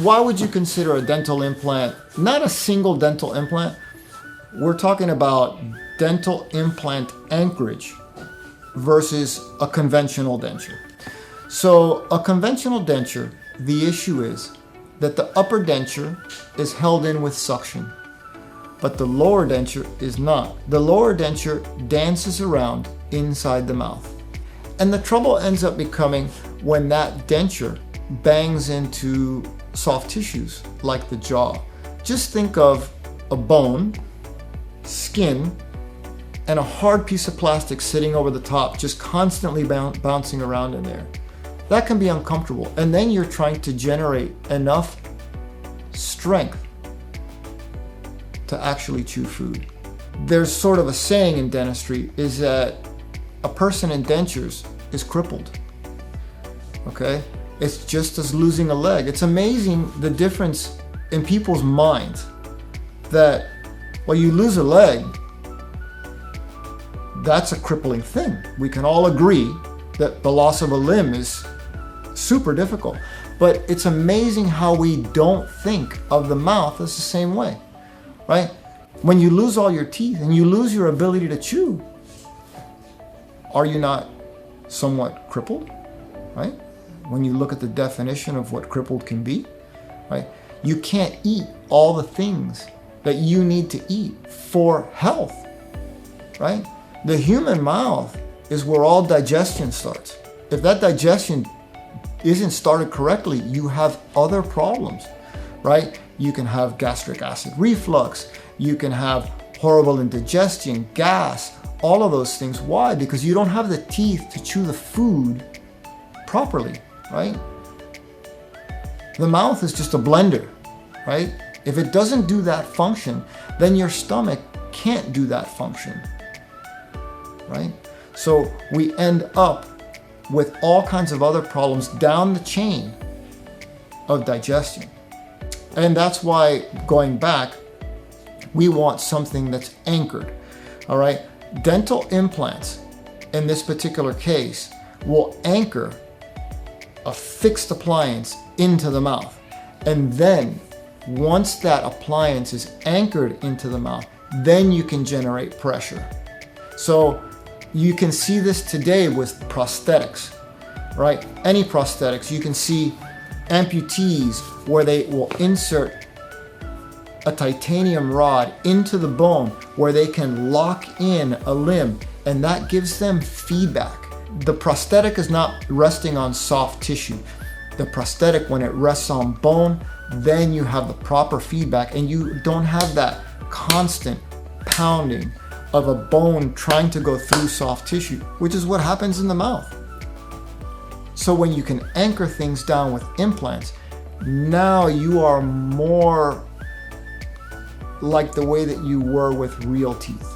why would you consider a dental implant, not a single dental implant? We're talking about dental implant anchorage versus a conventional denture. So a conventional denture, the issue is that the upper denture is held in with suction, but the lower denture is not. The lower denture dances around inside the mouth. And the trouble ends up becoming when that denture bangs into soft tissues like the jaw. Just think of a bone, skin, and a hard piece of plastic sitting over the top, just constantly bouncing around in there. That can be uncomfortable. And then you're trying to generate enough strength to actually chew food. There's sort of a saying in dentistry is that a person in dentures is crippled. Okay? It's just as losing a leg. It's amazing the difference in people's minds that, well, you lose a leg, that's a crippling thing. We can all agree that the loss of a limb is super difficult. But it's amazing how we don't think of the mouth as the same way, right? When you lose all your teeth and you lose your ability to chew, are you not somewhat crippled, right? When you look at the definition of what crippled can be, right? You can't eat all the things that you need to eat for health, right? The human mouth is where all digestion starts. If that digestion isn't started correctly, you have other problems, right? You can have gastric acid reflux, you can have horrible indigestion, gas, all of those things. Why? Because you don't have the teeth to chew the food properly, right? The mouth is just a blender, right? If it doesn't do that function, then your stomach can't do that function, right? So we end up with all kinds of other problems down the chain of digestion. And that's why, going back, we want something that's anchored, all right? Dental implants, in this particular case, will anchor a fixed appliance into the mouth. And then, once that appliance is anchored into the mouth, then you can generate pressure. So you can see this today with prosthetics, right? Any prosthetics. You can see amputees where they will insert a titanium rod into the bone where they can lock in a limb, and that gives them feedback. The prosthetic is not resting on soft tissue. The prosthetic, when it rests on bone, then you have the proper feedback and you don't have that constant pounding of a bone trying to go through soft tissue, which is what happens in the mouth. So when you can anchor things down with implants, now you are more like the way that you were with real teeth.